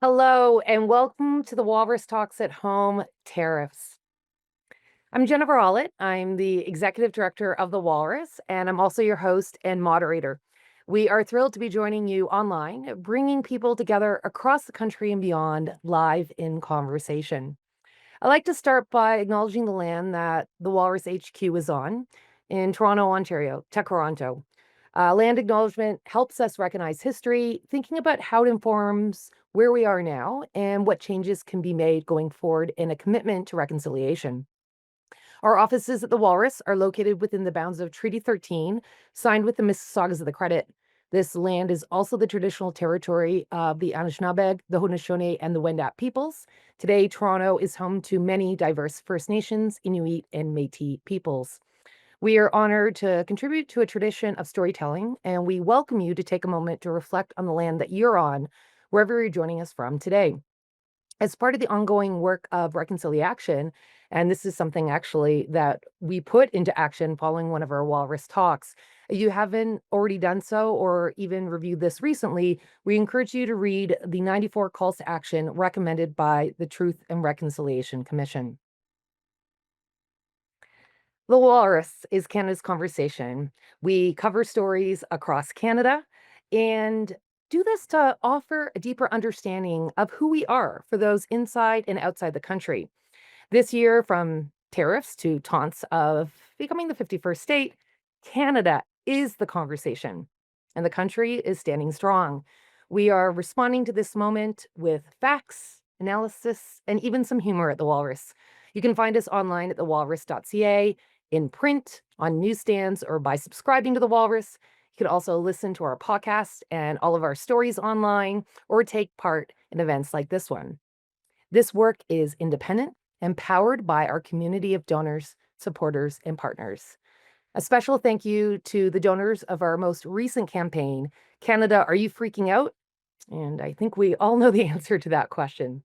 Hello, and welcome to the Walrus Talks at Home Tariffs. I'm Jennifer Ollett. I'm the executive director of the Walrus, and I'm also your host and moderator. We are thrilled to be joining you online, bringing people together across the country and beyond live in conversation. I'd like to start by acknowledging the land that the Walrus HQ is on in Toronto, Ontario, Toronto. Land acknowledgement helps us recognize history, thinking about how it informs where we are now and what changes can be made going forward in a commitment to reconciliation. Our offices at the Walrus are located within the bounds of Treaty 13, signed with the Mississaugas of the Credit. This land is also the traditional territory of the Anishinaabe, the Haudenosaunee, and the Wendat peoples. Today, Toronto is home to many diverse First Nations, Inuit, and Métis peoples. We are honored to contribute to a tradition of storytelling, and we welcome you to take a moment to reflect on the land that you're on, wherever you're joining us from today. As part of the ongoing work of reconciliation, and this is something actually that we put into action following one of our Walrus talks. If you haven't already done so or even reviewed this recently, we encourage you to read the 94 calls to action recommended by the Truth and Reconciliation Commission. The Walrus is Canada's conversation. We cover stories across Canada and do this to offer a deeper understanding of who we are for those inside and outside the country. This year, from tariffs to taunts of becoming the 51st state, Canada is the conversation, and the country is standing strong. We are responding to this moment with facts, analysis, and even some humor at the Walrus. You can find us online at thewalrus.ca, in print, on newsstands, or by subscribing to the Walrus. You can also listen to our podcast and all of our stories online, or take part in events like this one. This work is independent and powered by our community of donors, supporters, and partners. A special thank you to the donors of our most recent campaign, Canada, Are You Freaking Out? And I think we all know the answer to that question.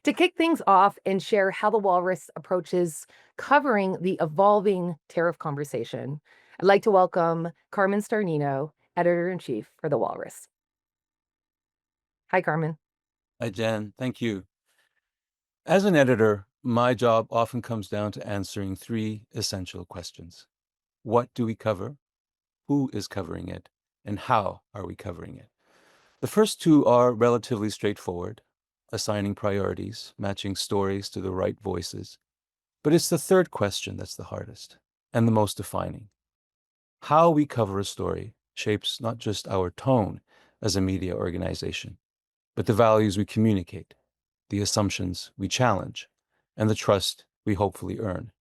To kick things off and share how the Walrus approaches covering the evolving tariff conversation, I'd like to welcome Carmen Starnino, editor-in-chief for the Walrus. Hi, Carmen. Hi, Jen. Thank you. As an editor, my job often comes down to answering three essential questions. What do we cover? Who is covering it? And how are we covering it? The first two are relatively straightforward, assigning priorities, matching stories to the right voices. But it's the third question that's the hardest and the most defining. How we cover a story shapes not just our tone as a media organization, but the values we communicate, the assumptions we challenge, and the trust we hopefully earn.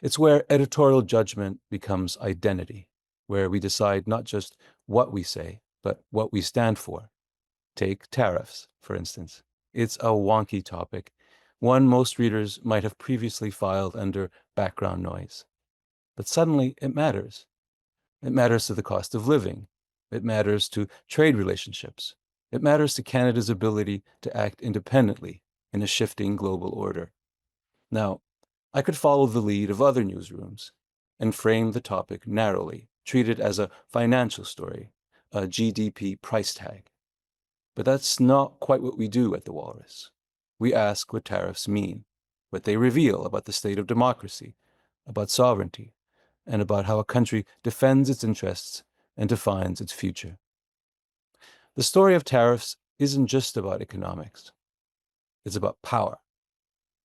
It's where editorial judgment becomes identity, where we decide not just what we say, but what we stand for. Take tariffs, for instance. It's a wonky topic, one most readers might have previously filed under background noise. But suddenly it matters. It matters to the cost of living. It matters to trade relationships. It matters to Canada's ability to act independently in a shifting global order. Now, I could follow the lead of other newsrooms and frame the topic narrowly, treat it as a financial story, a GDP price tag. But that's not quite what we do at the Walrus. We ask what tariffs mean, what they reveal about the state of democracy, about sovereignty, and about how a country defends its interests and defines its future. The story of tariffs isn't just about economics. It's about power.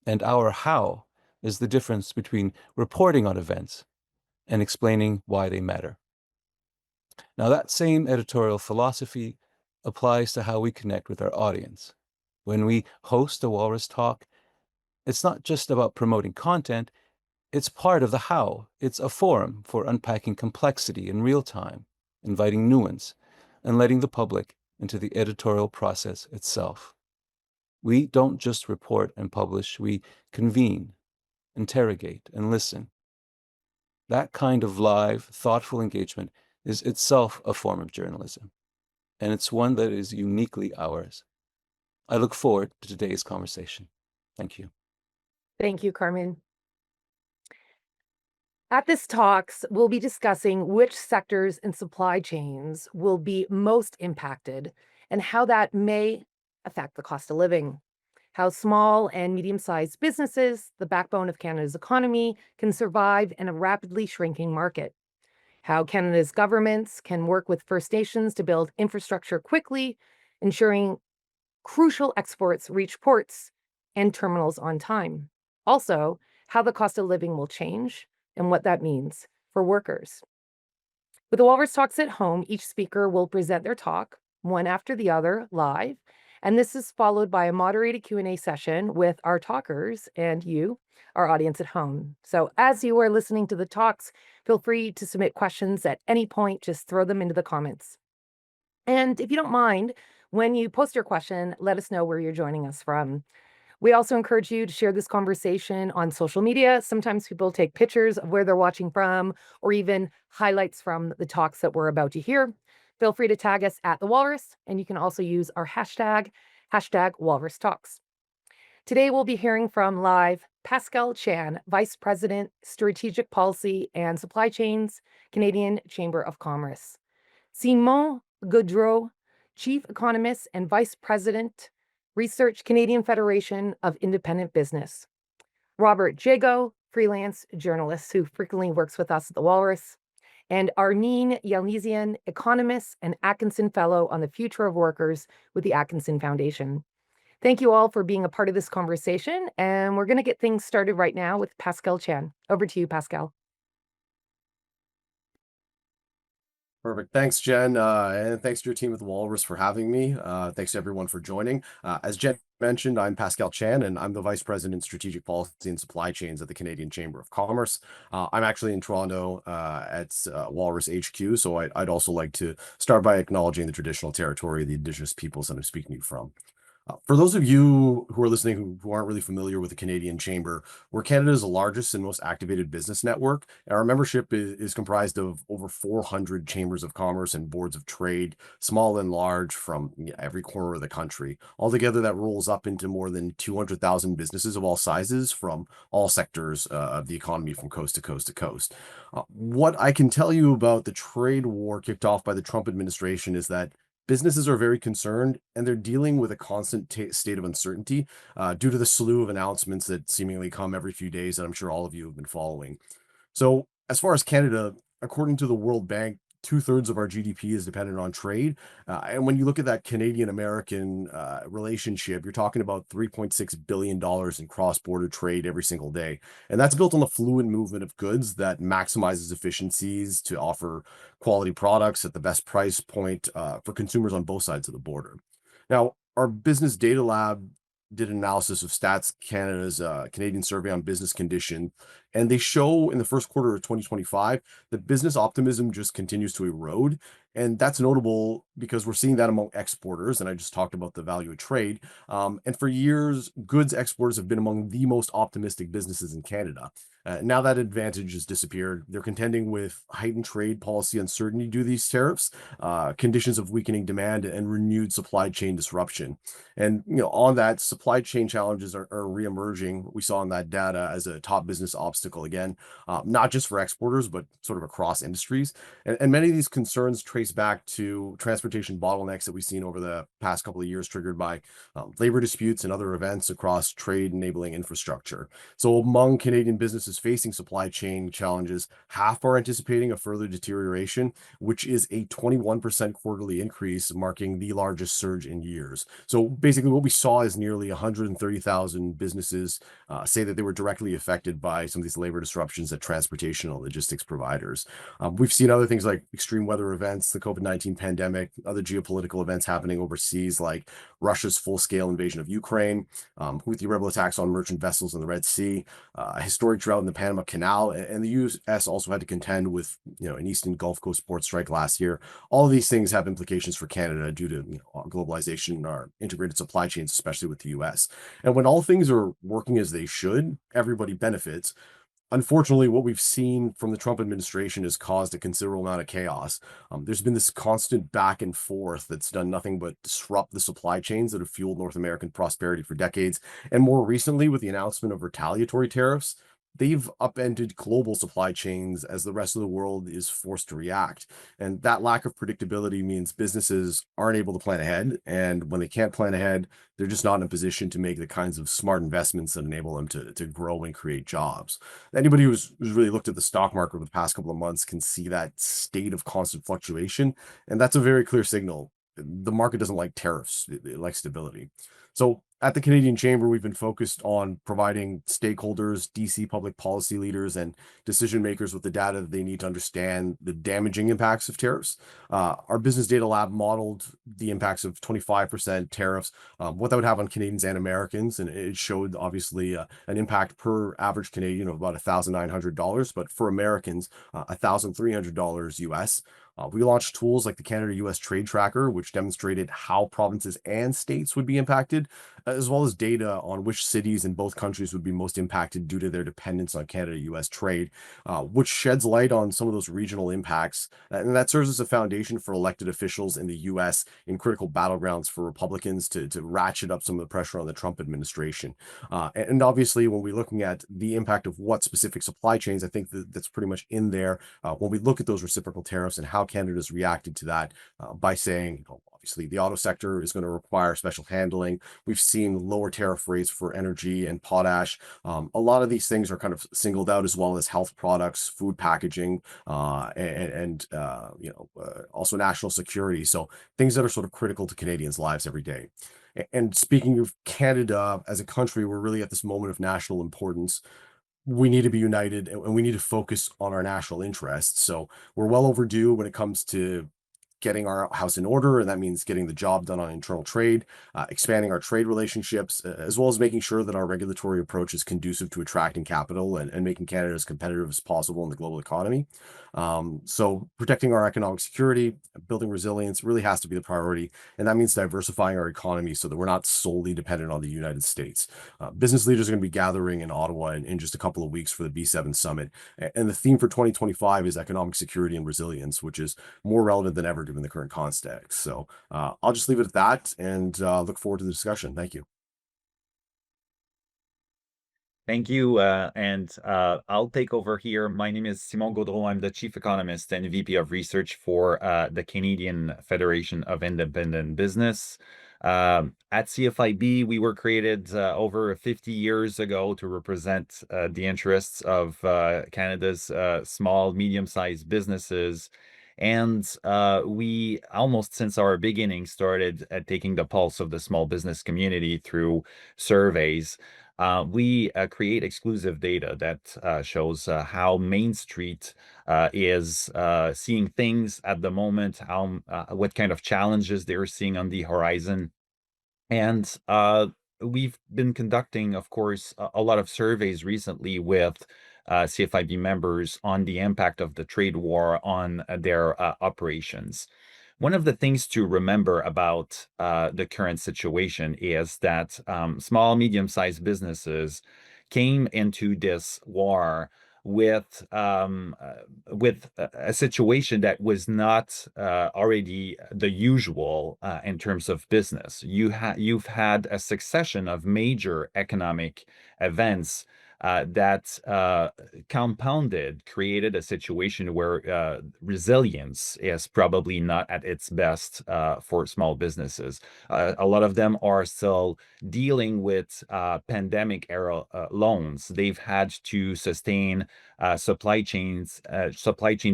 And our how is the difference between reporting on events and explaining why they matter. Now, that same editorial philosophy applies to how we connect with our audience. When we host a Walrus Talk, it's not just about promoting content, it's part of the how. It's a forum for unpacking complexity in real time, inviting nuance, and letting the public into the editorial process itself. We don't just report and publish, we convene, interrogate, and listen. That kind of live, thoughtful engagement is itself a form of journalism, and it's one that is uniquely ours. I look forward to today's conversation. Thank you. Thank you, Carmen. At this talks, we'll be discussing which sectors and supply chains will be most impacted and how that may affect the cost of living, how small and medium sized businesses, the backbone of Canada's economy, can survive in a rapidly shrinking market, how Canada's governments can work with First Nations to build infrastructure quickly, ensuring crucial exports reach ports and terminals on time. Also, how the cost of living will change and what that means for workers. With the Walrus Talks at Home, each speaker will present their talk, one after the other, live, and this is followed by a moderated Q&A session with our talkers and you, our audience at home. So as you are listening to the talks, feel free to submit questions at any point, just throw them into the comments. And if you don't mind, when you post your question, let us know where you're joining us from. We also encourage you to share this conversation on social media. Sometimes people take pictures of where they're watching from or even highlights from the talks that we're about to hear. Feel free to tag us at The Walrus, and you can also use our hashtag Walrus Talks. Today, we'll be hearing from live Pascal Chan, Vice President, Strategic Policy and Supply Chains, Canadian Chamber of Commerce. Simon Gaudreault, Chief Economist and Vice President, Research, Canadian Federation of Independent Business. Robert Jago, freelance journalist who frequently works with us at the Walrus. And Armine, Yalnizyan, economist and Atkinson Fellow on the Future of Workers with the Atkinson Foundation. Thank you all for being a part of this conversation, and we're going to get things started right now with Pascal Chan. Over to you, Pascal. Perfect. Thanks, Jen. And thanks to your team at the Walrus for having me. Thanks to everyone for joining. As Jen mentioned, I'm Pascal Chan, and I'm the Vice President, Strategic Policy and Supply Chains at the Canadian Chamber of Commerce. I'm actually in Toronto at Walrus HQ, so I'd also like to start by acknowledging the traditional territory of the Indigenous peoples that I'm speaking to you from. For those of you who are listening who aren't really familiar with the Canadian Chamber, we're Canada's largest and most activated business network. Our membership is comprised of over 400 chambers of commerce and boards of trade, small and large, from every corner of the country. Altogether, that rolls up into more than 200,000 businesses of all sizes from all sectors of the economy from coast to coast to coast. What I can tell you about the trade war kicked off by the Trump administration is that businesses are very concerned, and they're dealing with a constant state of uncertainty due to the slew of announcements that seemingly come every few days that I'm sure all of you have been following. So, as far as Canada, according to the World Bank, two-thirds of our GDP is dependent on trade. And when you look at that Canadian-American relationship, you're talking about $3.6 billion in cross-border trade every single day. And that's built on the fluid movement of goods that maximizes efficiencies to offer quality products at the best price point for consumers on both sides of the border. Now, our business data lab did an analysis of Stats Canada's Canadian survey on business condition, and they show in the first quarter of 2025 that business optimism just continues to erode. And that's notable because we're seeing that among exporters, and I just talked about the value of trade. And for years, goods exporters have been among the most optimistic businesses in Canada. Now that advantage has disappeared. They're contending with heightened trade policy uncertainty due to these tariffs, conditions of weakening demand, and renewed supply chain disruption. And on that, supply chain challenges are reemerging. We saw in that data as a top business obstacle again, not just for exporters, but sort of across industries. And many of these concerns trace back to transportation bottlenecks that we've seen over the past couple of years, triggered by labor disputes and other events across trade enabling infrastructure. So among Canadian businesses facing supply chain challenges, half are anticipating a further deterioration, which is a 21% quarterly increase, marking the largest surge in years. So basically what we saw is nearly 130,000 businesses say that they were directly affected by some of these labor disruptions at transportation and logistics providers. We've seen other things like extreme weather events, the COVID-19 pandemic, other geopolitical events happening overseas, like Russia's full-scale invasion of Ukraine, Houthi rebel attacks on merchant vessels in the Red Sea, a historic drought in the Panama Canal, and the U.S. also had to contend with an Eastern Gulf Coast port strike last year. All of these things have implications for Canada due to globalization and our integrated supply chains, especially with the U.S. And when all things are working as they should, everybody benefits. Unfortunately, what we've seen from the Trump administration has caused a considerable amount of chaos. There's been this constant back and forth that's done nothing but disrupt the supply chains that have fueled North American prosperity for decades. And more recently, with the announcement of retaliatory tariffs, they've upended global supply chains as the rest of the world is forced to react. And that lack of predictability means businesses aren't able to plan ahead. And when they can't plan ahead, they're just not in a position to make the kinds of smart investments that enable them to grow and create jobs. Anybody who's really looked at the stock market over the past couple of months can see that state of constant fluctuation. And that's a very clear signal. The market doesn't like tariffs, it likes stability. So at the Canadian Chamber, we've been focused on providing stakeholders, DC public policy leaders, and decision makers with the data that they need to understand the damaging impacts of tariffs. Our business data lab modeled the impacts of 25% tariffs, what that would have on Canadians and Americans, and it showed obviously an impact per average Canadian of about $1,900, but for Americans, $1,300 US. We launched tools like the Canada-US Trade Tracker, which demonstrated how provinces and states would be impacted, as well as data on which cities in both countries would be most impacted due to their dependence on Canada-US trade, which sheds light on some of those regional impacts. And that serves as a foundation for elected officials in the US in critical battlegrounds for Republicans to ratchet up some of the pressure on the Trump administration. And obviously, when we're looking at the impact of what specific supply chains, I think that's pretty much in there when we look at those reciprocal tariffs and how Canada's reacted to that by saying, obviously, the auto sector is going to require special handling. We've seen lower tariff rates for energy and potash. A lot of these things are kind of singled out, as well as health products, food packaging, also national security. So things that are sort of critical to Canadians' lives every day. And speaking of Canada as a country, we're really at this moment of national importance. We need to be united and we need to focus on our national interests. So we're well overdue when it comes to getting our house in order, and that means getting the job done on internal trade, expanding our trade relationships, as well as making sure that our regulatory approach is conducive to attracting capital and making Canada as competitive as possible in the global economy. So protecting our economic security, building resilience really has to be the priority, and that means diversifying our economy so that we're not solely dependent on the United States. Business leaders are going to be gathering in Ottawa in just a couple of weeks for the B7 summit, and the theme for 2025 is economic security and resilience, which is more relevant than ever given the current context. So I'll just leave it at that and look forward to the discussion. Thank you. Thank you. I'll take over here. My name is Simon Gaudreault. I'm the Chief Economist and VP of Research for the Canadian Federation of Independent Business. At CFIB, we were created over 50 years ago to represent the interests of Canada's small, medium-sized businesses. And we almost since our beginning started taking the pulse of the small business community through surveys. We create exclusive data that shows how Main Street is seeing things at the moment, how what kind of challenges they're seeing on the horizon. And we've been conducting, of course, a lot of surveys recently with CFIB members on the impact of the trade war on their operations. One of the things to remember about the current situation is that small, medium-sized businesses came into this war with a situation that was not already the usual in terms of business. You've had a succession of major economic events that compounded, created a situation where resilience is probably not at its best for small businesses. A lot of them are still dealing with pandemic era loans. They've had to sustain supply chain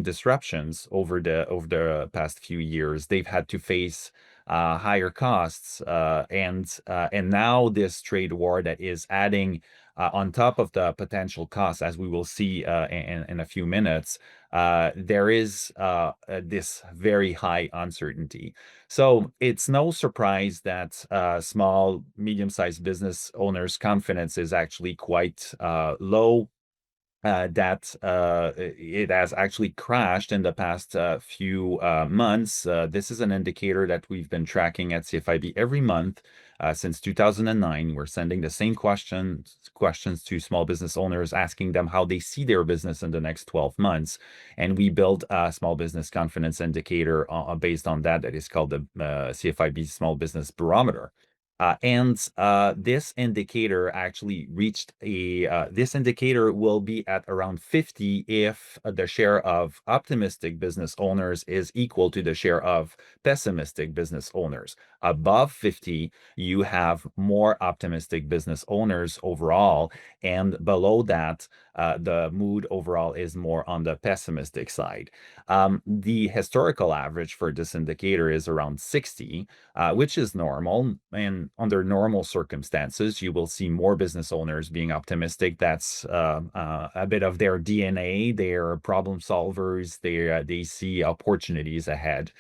disruptions over the past few years. They've had to face higher costs, and now this trade war that is adding on top of the potential costs, as we will see in a few minutes, there is this very high uncertainty. So it's no surprise that small, medium-sized business owners' confidence is actually quite low. That it has actually crashed in the past few months. This is an indicator that we've been tracking at CFIB every month since 2009. We're sending the same questions to small business owners, asking them how they see their business in the next 12 months. And we build a small business confidence indicator based on that is called the CFIB Small Business Barometer. This indicator actually reached this indicator will be at around 50 if the share of optimistic business owners is equal to the share of pessimistic business owners. Above 50, you have more optimistic business owners overall, and below that, the mood overall is more on the pessimistic side. The historical average for this indicator is around 60, which is normal. And under normal circumstances, you will see more business owners being optimistic. That's a bit of their DNA. They're problem solvers. They see opportunities ahead.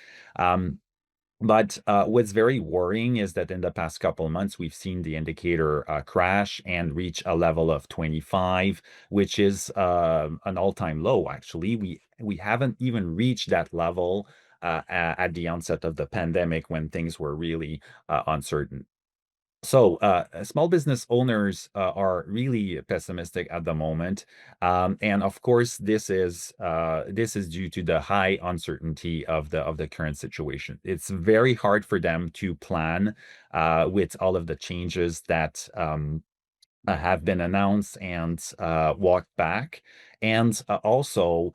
But what's very worrying is that in the past couple of months, we've seen the indicator crash and reach a level of 25, which is an all-time low, actually. We haven't even reached that level at the onset of the pandemic when things were really uncertain. So small business owners are really pessimistic at the moment, and of course, this is due to the high uncertainty of the current situation. It's very hard for them to plan with all of the changes that have been announced and walked back. And also,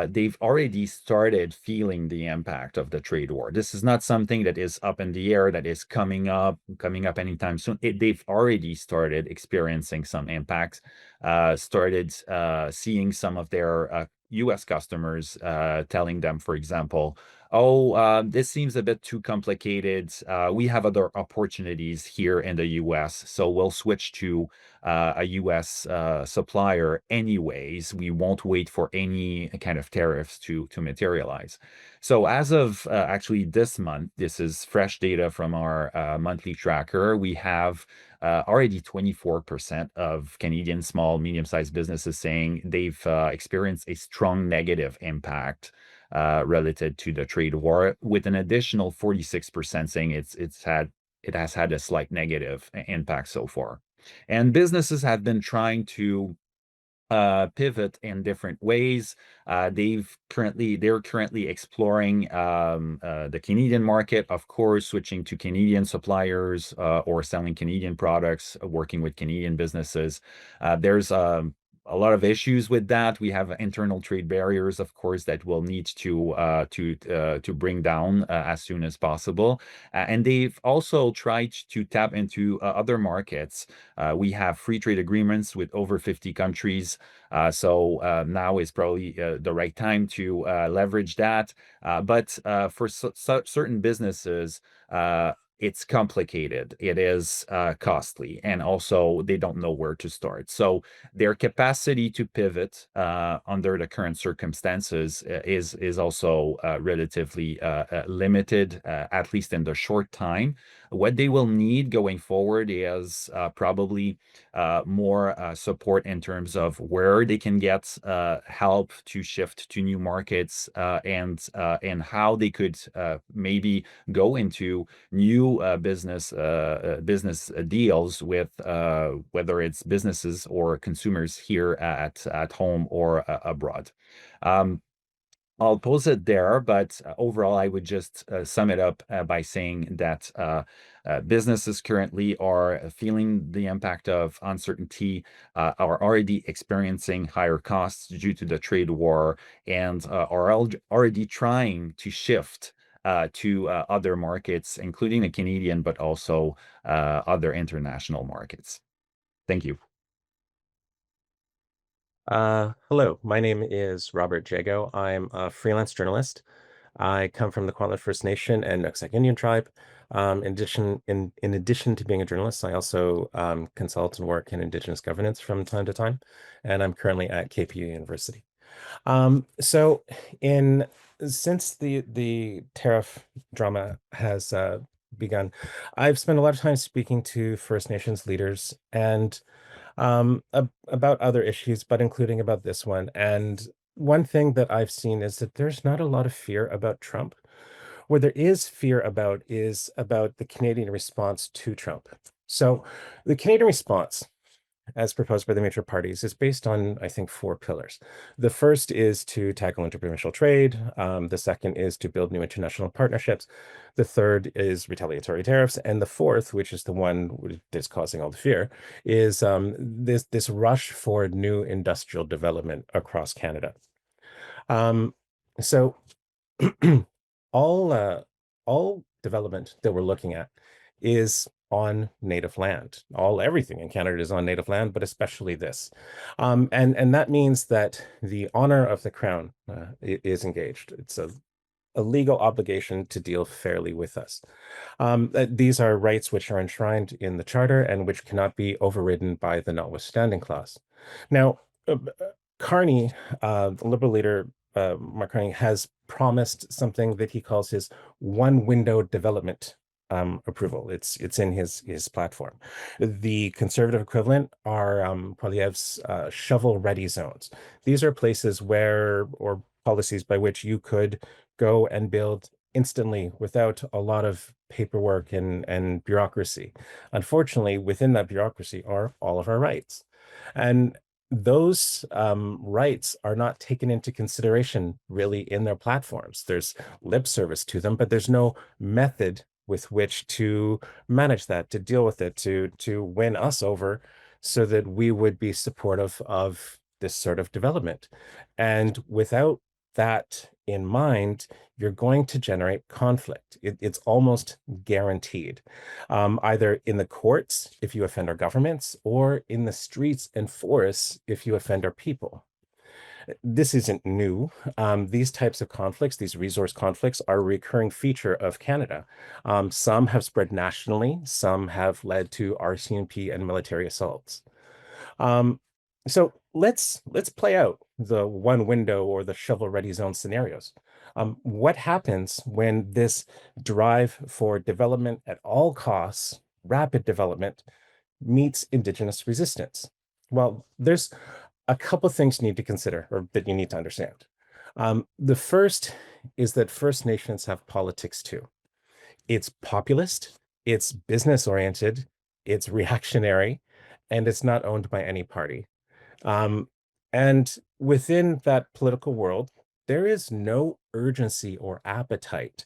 they've already started feeling the impact of the trade war. This is not something that is up in the air, that is coming up anytime soon. They've already started experiencing some impacts, started seeing some of their US customers telling them, for example, oh, this seems a bit too complicated. We have other opportunities here in the US, so we'll switch to a US supplier anyways. We won't wait for any kind of tariffs to materialize. So as of actually this month, this is fresh data from our monthly tracker, we have already 24% of Canadian small, medium-sized businesses saying they've experienced a strong negative impact related to the trade war, with an additional 46% saying it has had a slight negative impact so far. And businesses have been trying to pivot in different ways. They're currently exploring the Canadian market, of course, switching to Canadian suppliers or selling Canadian products, working with Canadian businesses. There's a lot of issues with that. We have internal trade barriers, of course, that we'll need to bring down as soon as possible. And they've also tried to tap into other markets. We have free trade agreements with over 50 countries. So now is probably the right time to leverage that. But for certain businesses, it's complicated. It is costly, and also they don't know where to start. So their capacity to pivot under the current circumstances is also relatively limited, at least in the short time. What they will need going forward is probably more support in terms of where they can get help to shift to new markets, and how they could maybe go into new business deals with whether it's businesses or consumers here at home or abroad. I'll pause it there, but overall, I would just sum it up by saying that businesses currently are feeling the impact of uncertainty, are already experiencing higher costs due to the trade war, and are already trying to shift to other markets, including the Canadian, but also other international markets. Thank you. Hello, my name is Robert Jago. I'm a freelance journalist. I come from the Kwantlen First Nation and Nooksack Indian tribe. In addition to being a journalist, I also consult and work in Indigenous governance from time to time, and I'm currently at KPU University. So since the tariff drama has begun, I've spent a lot of time speaking to First Nations leaders and about other issues, but including about this one. And one thing that I've seen is that there's not a lot of fear about Trump. Where there is fear about is about the Canadian response to Trump. So the Canadian response as proposed by the major parties, is based on, I think, 4 pillars. The first is to tackle interprovincial trade. The second is to build new international partnerships. The third is retaliatory tariffs. And the fourth, which is the one that's causing all the fear, is this rush for new industrial development across Canada. So all development that we're looking at is on native land. Everything in Canada is on native land, but especially this. And that means that the honor of the crown is engaged. It's a legal obligation to deal fairly with us. These are rights which are enshrined in the Charter and which cannot be overridden by the notwithstanding clause. Now, Carney, the Liberal leader, Mark Carney, has promised something that he calls his one-window development approval. It's in his platform. The Conservative equivalent are Poilievre's shovel-ready zones. These are places or policies by which you could go and build instantly without a lot of paperwork and bureaucracy. Unfortunately, within that bureaucracy are all of our rights. And those rights are not taken into consideration really in their platforms. There's lip service to them, but there's no method with which to manage that, to deal with it, to win us over so that we would be supportive of this sort of development. And without that in mind, you're going to generate conflict. It's almost guaranteed, either in the courts if you offend our governments, or in the streets and forests if you offend our people. This isn't new. These types of conflicts, these resource conflicts, are a recurring feature of Canada. Some have spread nationally, some have led to RCMP and military assaults. So let's play out the one window or the shovel-ready zone scenarios. What happens when this drive for development at all costs, rapid development, meets Indigenous resistance? Well, there's a couple of things you need to consider, or that you need to understand. The first is that First Nations have politics too. It's populist, it's business-oriented, it's reactionary, and it's not owned by any party. And within that political world, there is no urgency or appetite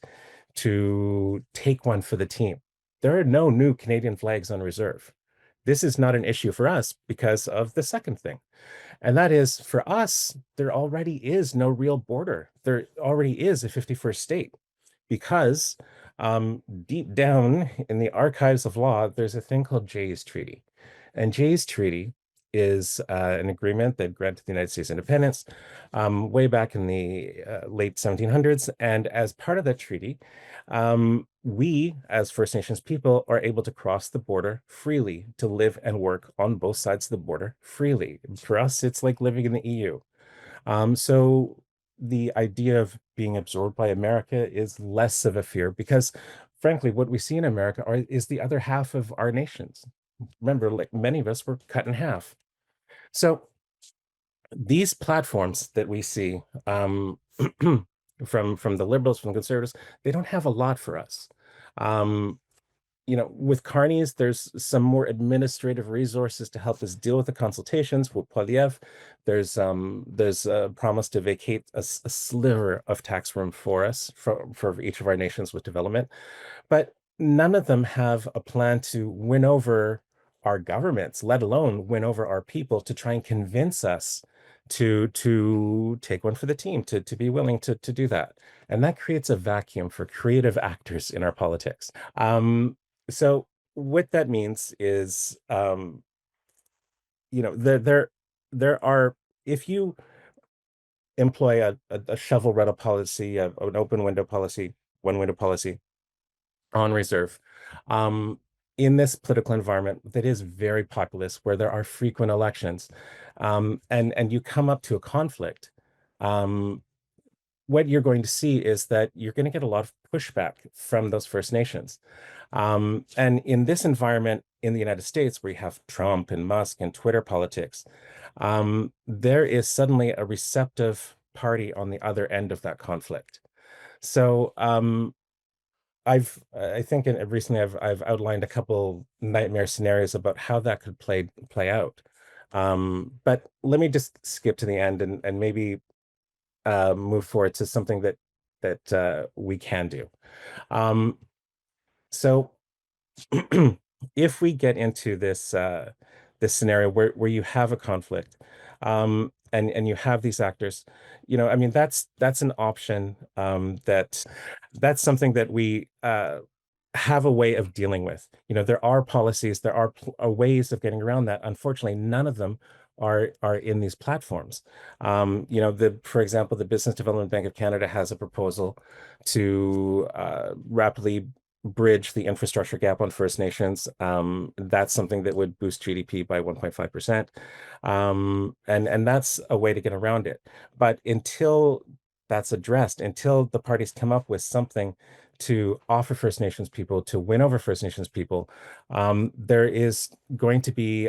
to take one for the team. There are no new Canadian flags on reserve. This is not an issue for us because of the second thing. And that is, for us, there already is no real border. There already is a 51st state because deep down in the archives of law, there's a thing called Jay's Treaty. And Jay's Treaty is an agreement that granted the United States independence way back in the late 1700s. And as part of that treaty, we, as First Nations people, are able to cross the border freely, to live and work on both sides of the border freely. For us, it's like living in the EU. So the idea of being absorbed by America is less of a fear because, frankly, what we see in America is the other half of our nations. Remember, like many of us were cut in half. So these platforms that we see from the Liberals, from the Conservatives, they don't have a lot for us. With Carney's, there's some more administrative resources to help us deal with the consultations. With Poilievre, there's a promise to vacate a sliver of tax room for us, for each of our nations with development. But none of them have a plan to win over our governments, let alone win over our people, to try and convince us to take one for the team, to be willing to do that. And that creates a vacuum for creative actors in our politics. So what that means is, there are, if you employ a shovel-ready policy, an open window policy, one window policy on reserve, in this political environment that is very populist, where there are frequent elections, and you come up to a conflict, what you're going to see is that you're going to get a lot of pushback from those First Nations. And in this environment in the United States, where you have Trump and Musk and Twitter politics, there is suddenly a receptive party on the other end of that conflict. So I think recently I've outlined a couple nightmare scenarios about how that could play out. But let me just skip to the end and maybe move forward to something that we can do. So if we get into this scenario where you have a conflict, and you have these actors, I mean, that's an option, that's something that we have a way of dealing with. There are policies, there are ways of getting around that. Unfortunately, none of them are in these platforms. For example, the Business Development Bank of Canada has a proposal to rapidly bridge the infrastructure gap on First Nations. That's something that would boost GDP by 1.5%. And that's a way to get around it. But until that's addressed, until the parties come up with something to offer First Nations people, to win over First Nations people, there is going to be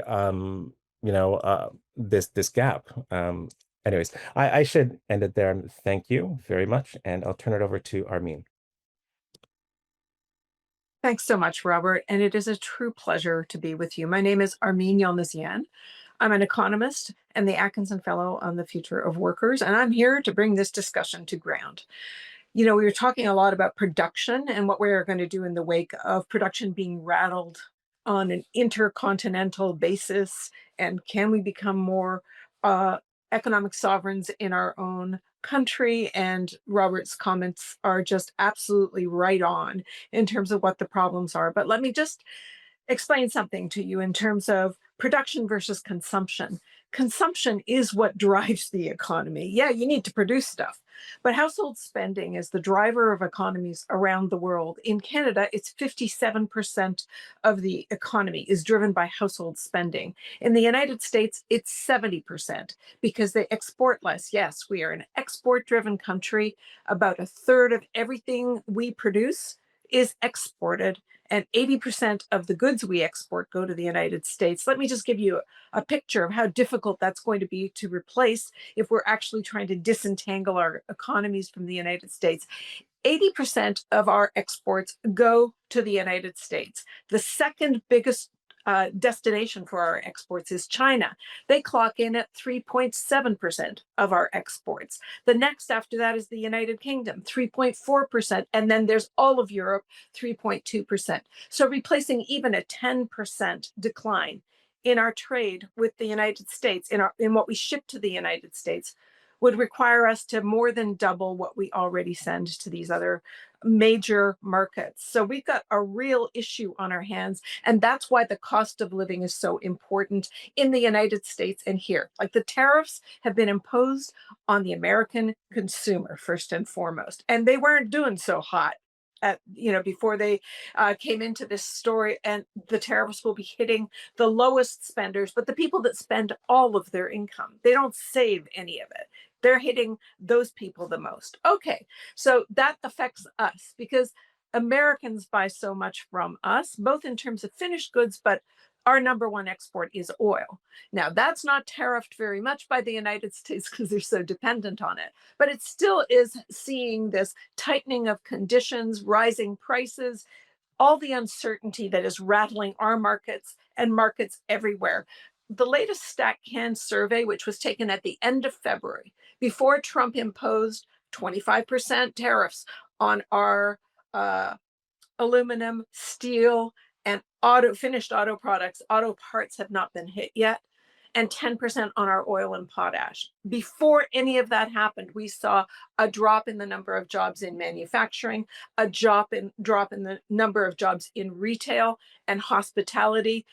this gap. Anyways, I should end it there. Thank you very much, and I'll turn it over to Armine. Thanks so much, Robert, and it is a true pleasure to be with you. My name is Armine Yalnizyan. I'm an economist and the Atkinson Fellow on the Future of Workers, and I'm here to bring this discussion to ground. We were talking a lot about production and what we're going to do in the wake of production being rattled on an intercontinental basis, and can we become more economic sovereigns in our own country. And Robert's comments are just absolutely right on in terms of what the problems are. But let me just explain something to you in terms of production versus consumption. Consumption is what drives the economy. Yeah, you need to produce stuff, but household spending is the driver of economies around the world. In Canada, it's 57% of the economy is driven by household spending. In the United States, it's 70% because they export less. Yes, we are an export-driven country. About a third of everything we produce is exported, and 80% of the goods we export go to the United States. Let me just give you a picture of how difficult that's going to be to replace if we're actually trying to disentangle our economies from the United States. 80% of our exports go to the United States. The second biggest destination for our exports is China. They clock in at 3.7% of our exports. The next after that is the United Kingdom, 3.4%. And then there's all of Europe, 3.2%. So replacing even a 10% decline in our trade with the United States, in what we ship to the United States, would require us to more than double what we already send to these other major markets. So we've got a real issue on our hands. And that's why the cost of living is so important in the United States and here. Like, the tariffs have been imposed on the American consumer, first and foremost. And they weren't doing so hot before they came into this story. And the tariffs will be hitting the lowest spenders, but the people that spend all of their income, they don't save any of it. They're hitting those people the most. Okay, so that affects us because Americans buy so much from us, both in terms of finished goods, but our number one export is oil. Now, that's not tariffed very much by the United States because they're so dependent on it, but it still is seeing this tightening of conditions, rising prices, all the uncertainty that is rattling our markets and markets everywhere. The latest StatCan survey, which was taken at the end of February, before Trump imposed 25% tariffs on our aluminum, steel, and finished auto products. Auto parts have not been hit yet, and 10% on our oil and potash. Before any of that happened, we saw a drop in the number of jobs in manufacturing, a drop in the number of jobs in retail and hospitality,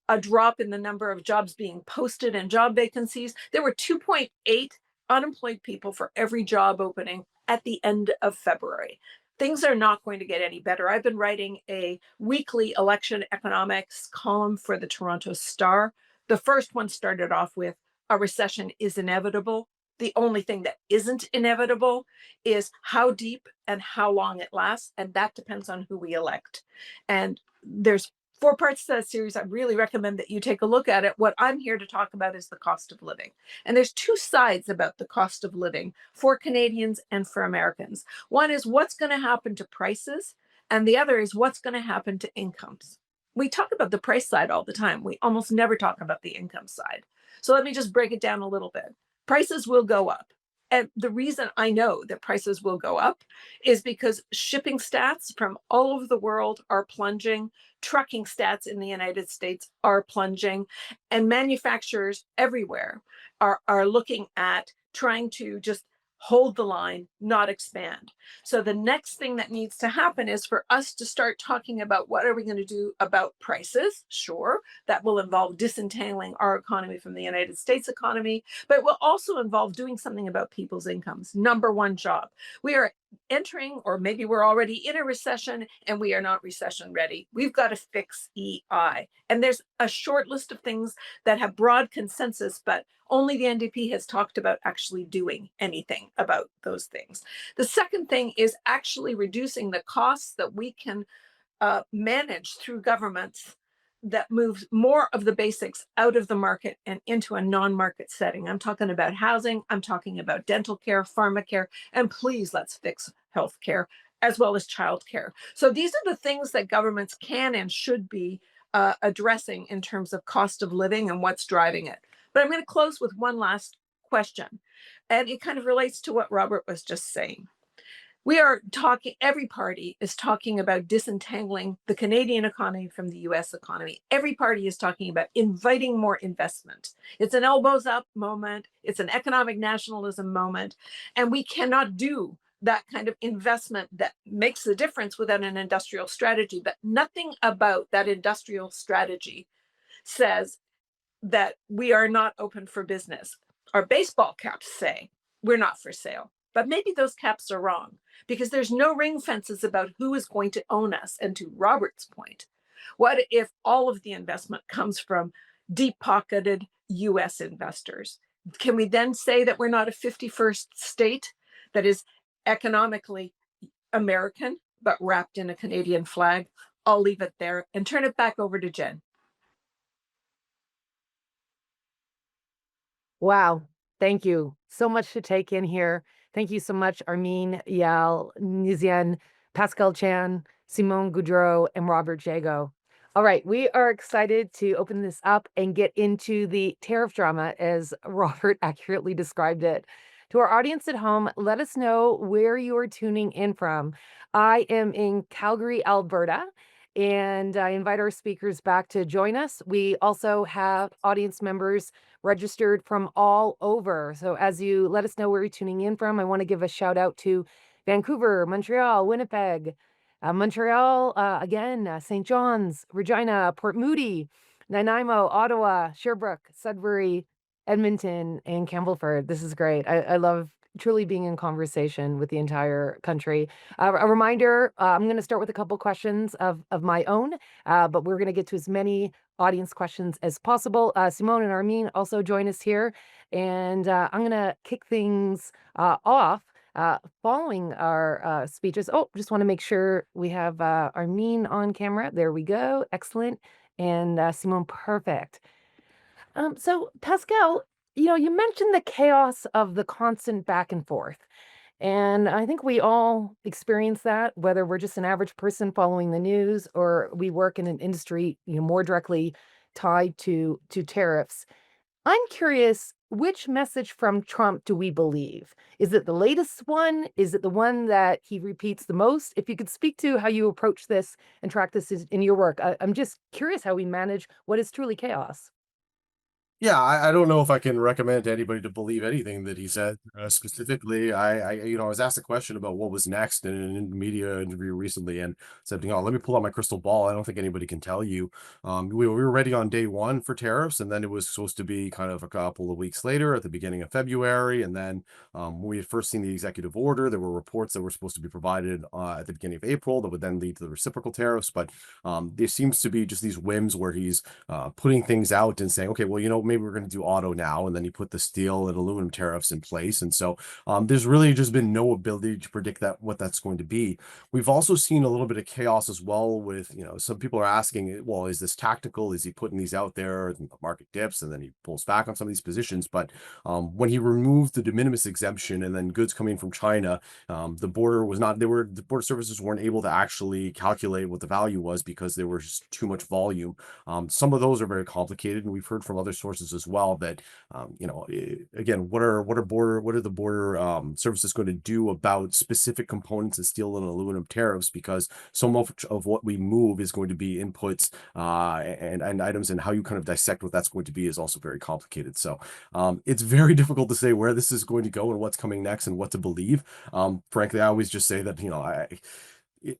a drop in the number of jobs being posted and job vacancies. There were 2.8 unemployed people for every job opening at the end of February. Things are not going to get any better. I've been writing a weekly election economics column for the Toronto Star. The first one started off with, "A recession is inevitable. The only thing that isn't inevitable is how deep and how long it lasts, and that depends on who we elect." And there's 4 parts to that series. I really recommend that you take a look at it. What I'm here to talk about is the cost of living. And there's 2 sides about the cost of living for Canadians and for Americans. One is what's going to happen to prices, and the other is what's going to happen to incomes. We talk about the price side all the time. We almost never talk about the income side. So let me just break it down a little bit. Prices will go up. And the reason I know that prices will go up is because shipping stats from all over the world are plunging, trucking stats in the United States are plunging, and manufacturers everywhere are looking at trying to just hold the line, not expand. So the next thing that needs to happen is for us to start talking about what are we going to do about prices. Sure, that will involve disentangling our economy from the United States economy, but it will also involve doing something about people's incomes. Number one job. We are entering, or maybe we're already in a recession and we are not recession ready. We've got to fix EI. And there's a short list of things that have broad consensus, but only the NDP has talked about actually doing anything about those things. The second thing is actually reducing the costs that we can manage through governments that moves more of the basics out of the market and into a non-market setting. I'm talking about housing, I'm talking about dental care, pharmacare, and please let's fix healthcare as well as childcare. So these are the things that governments can and should be addressing in terms of cost of living and what's driving it. But I'm going to close with one last question, and it kind of relates to what Robert was just saying. We are talking, every party is talking about disentangling the Canadian economy from the US economy. Every party is talking about inviting more investment. It's an elbows up moment, it's an economic nationalism moment, and we cannot do that kind of investment that makes the difference without an industrial strategy. But nothing about that industrial strategy says that we are not open for business. Our baseball caps say we're not for sale. But maybe those caps are wrong because there's no ring fences about who is going to own us. And to Robert's point, what if all of the investment comes from deep pocketed US investors? Can we then say that we're not a 51st state that is economically American, but wrapped in a Canadian flag? I'll leave it there and turn it back over to Jen. Wow. Thank you. So much to take in here. Thank you so much, Armine, Yalnizyan, Pascal Chan, Simone Gaudreault, and Robert Jago. All right, we are excited to open this up and get into the tariff drama as Robert accurately described it. To our audience at home, let us know where you are tuning in from. I am in Calgary, Alberta, and I invite our speakers back to join us. We also have audience members registered from all over. So as you let us know where you're tuning in from, I want to give a shout out to Vancouver, Montreal, Winnipeg, Montreal, again, St. John's, Regina, Port Moody, Nanaimo, Ottawa, Sherbrooke, Sudbury, Edmonton, and Campbellford. This is great. I love truly being in conversation with the entire country. A reminder, I'm going to start with a couple questions of my own, but we're going to get to as many audience questions as possible. Simone and Armine also join us here, and I'm going to kick things off following our speeches. Oh, just want to make sure we have Armine on camera. There we go. Excellent. And Simone, perfect. So Pascal, you mentioned the chaos of the constant back and forth. And I think we all experience that, whether we're just an average person following the news or we work in an industry, more directly tied to tariffs. I'm curious, which message from Trump do we believe? Is it the latest one? Is it the one that he repeats the most? If you could speak to how you approach this and track this in your work, I'm just curious how we manage what is truly chaos. Yeah, I don't know if I can recommend to anybody to believe anything that he said. Specifically, I was asked a question about what was next in an media interview recently, and said, let me pull out my crystal ball. I don't think anybody can tell you. We were ready on day one for tariffs, and then it was supposed to be kind of a couple of weeks later at the beginning of February, and then when we had first seen the executive order, there were reports that were supposed to be provided at the beginning of April that would then lead to the reciprocal tariffs. But there seems to be just these whims where he's putting things out and saying, okay, well, maybe we're going to do auto now, and then he put the steel and aluminum tariffs in place, and so there's really just been no ability to predict what that's going to be. We've also seen a little bit of chaos as well with, some people are asking, well, is this tactical? Is he putting these out there and the market dips and then he pulls back on some of these positions? But when he removed the de minimis exemption and then goods coming from China, the border services weren't able to actually calculate what the value was because there was just too much volume. Some of those are very complicated, and we've heard from other sources sources as well. That again, what are the border services going to do about specific components of steel and aluminum tariffs? Because so much of what we move is going to be inputs and items, and how you kind of dissect what that's going to be is also very complicated. So it's very difficult to say where this is going to go and what's coming next and what to believe. Frankly, I always just say that,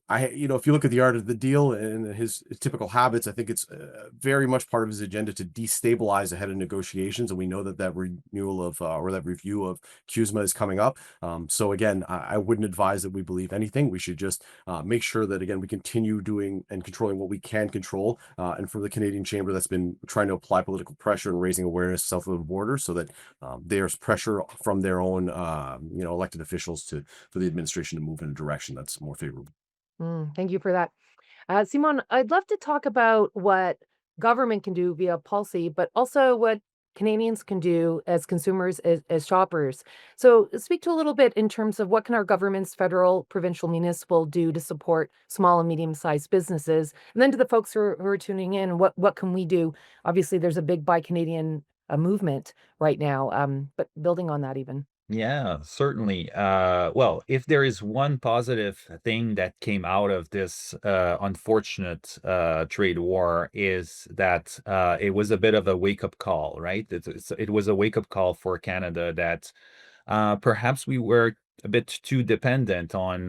if you look at the art of the deal and his typical habits, I think it's very much part of his agenda to destabilize ahead of negotiations. And we know that renewal of or that review of CUSMA is coming up. So again, I wouldn't advise that we believe anything. We should just make sure that, again, we continue doing and controlling what we can control. And for the Canadian Chamber, that's been trying to apply political pressure and raising awareness south of the border, so that there's pressure from their own elected officials for the administration to move in a direction that's more favorable. Thank you for that. Simon, I'd love to talk about what government can do via policy, but also what Canadians can do as consumers, as shoppers. So speak to a little bit in terms of what can our governments, federal, provincial, municipal, do to support small and medium-sized businesses? And then to the folks who are tuning in, what can we do? Obviously, there's a big Buy Canadian movement right now, but building on that even. Yeah, certainly. Well, if there is one positive thing that came out of this unfortunate trade war, is that it was a bit of a wake-up call, right? It was a wake-up call for Canada that perhaps we were a bit too dependent on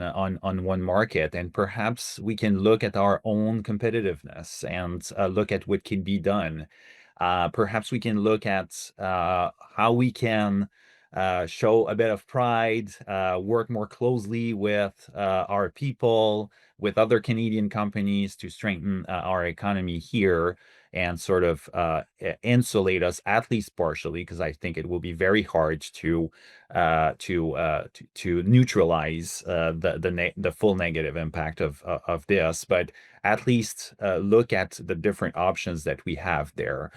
one market, and perhaps we can look at our own competitiveness and look at what can be done. Perhaps we can look at how we can show a bit of pride, work more closely with our people, with other Canadian companies to strengthen our economy here, and sort of insulate us, at least partially, because I think it will be very hard to neutralize the full negative impact of this, but at least look at the different options that we have there.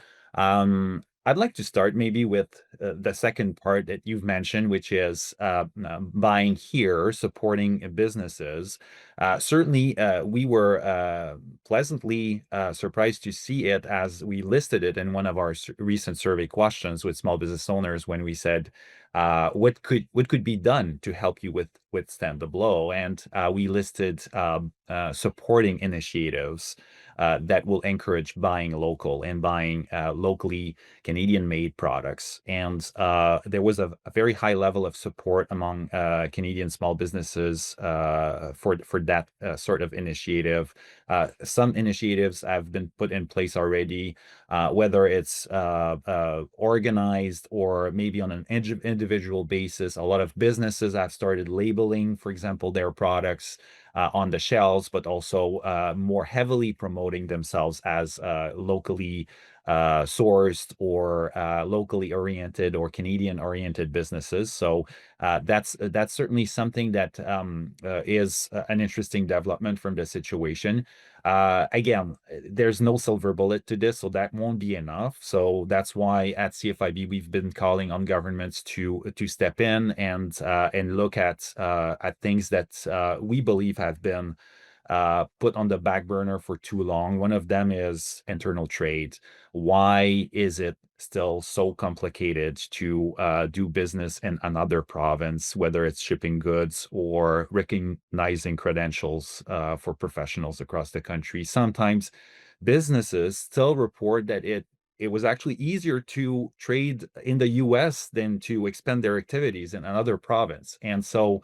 I'd like to start maybe with the second part that you've mentioned, which is buying here, supporting businesses. Certainly, we were pleasantly surprised to see it, as we listed it in one of our recent survey questions with small business owners, when we said, what could be done to help you withstand the blow? And we listed supporting initiatives that will encourage buying local and buying locally Canadian-made products. And there was a very high level of support among Canadian small businesses for that sort of initiative. Some initiatives have been put in place already, whether it's organized or maybe on an individual basis. A lot of businesses have started labeling, for example, their products on the shelves, but also more heavily promoting themselves as locally sourced or locally oriented or Canadian oriented businesses. So that's certainly something that is an interesting development from the situation. Again, there's no silver bullet to this, so that won't be enough. So that's why at CFIB we've been calling on governments to step in and look at things that we believe have been put on the back burner for too long. One of them is internal trade. Why is it still so complicated to do business in another province, whether it's shipping goods or recognizing credentials for professionals across the country? Sometimes businesses still report that it was actually easier to trade in the US than to expand their activities in another province. And so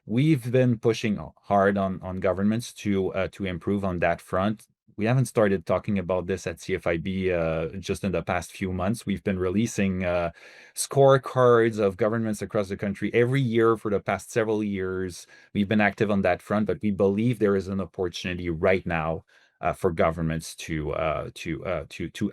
we've been pushing hard on governments to improve on that front. We haven't started talking about this at CFIB just in the past few months. We've been releasing scorecards of governments across the country every year for the past several years. We've been active on that front, but we believe there is an opportunity right now for governments to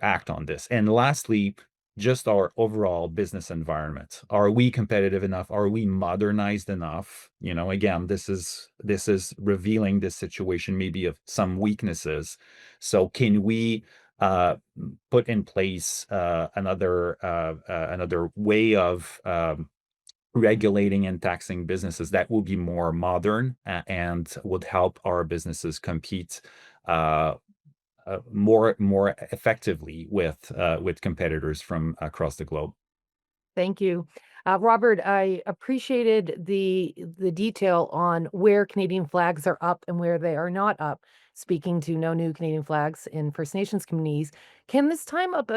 act on this. And lastly, just our overall business environment. Are we competitive enough? Are we modernized enough? Again, this is revealing this situation maybe of some weaknesses. So can we put in place another way of regulating and taxing businesses that will be more modern and would help our businesses compete more effectively with competitors from across the globe. Thank you. Robert, I appreciated the detail on where Canadian flags are up and where they are not up. Speaking to no new Canadian flags in First Nations communities, can this time of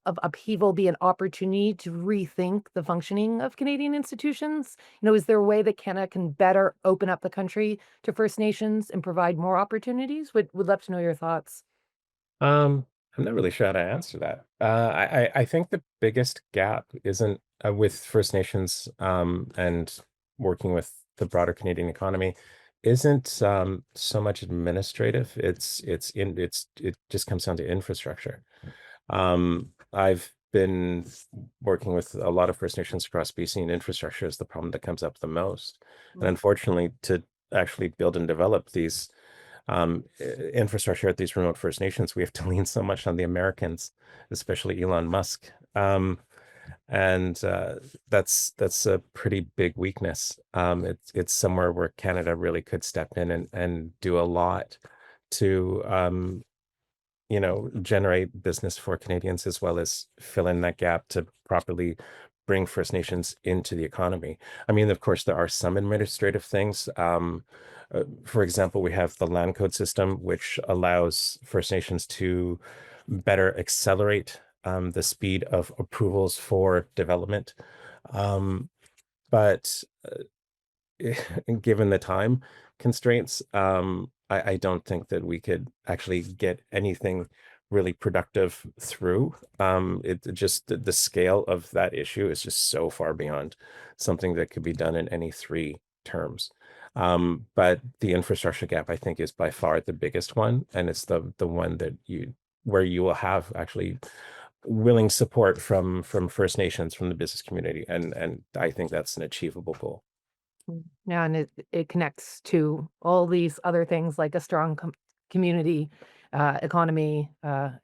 upheaval be an opportunity to rethink the functioning of Canadian institutions? Is there a way that Canada can better open up the country to First Nations and provide more opportunities? Would love to know your thoughts. Um, I'm not really sure how to answer that. I think the biggest gap isn't with First Nations and working with the broader Canadian economy isn't so much administrative. It just comes down to infrastructure. I've been working with a lot of First Nations across BC, and infrastructure is the problem that comes up the most. And unfortunately, to actually build and develop these infrastructure at these remote First Nations, we have to lean so much on the Americans, especially Elon Musk. And that's a pretty big weakness. It's somewhere where Canada really could step in and do a lot to generate business for Canadians, as well as fill in that gap to properly bring First Nations into the economy. I mean, of course, there are some administrative things. For example, we have the land code system, which allows First Nations to better accelerate the speed of approvals for development. But given the time constraints, I don't think that we could actually get anything really productive through. It just the scale of that issue is just so far beyond something that could be done in any 3 terms. But the infrastructure gap, I think, is by far the biggest one, and it's the one that where you will have actually willing support from First Nations, from the business community, and I think that's an achievable goal. Yeah, and it connects to all these other things like a strong community, economy,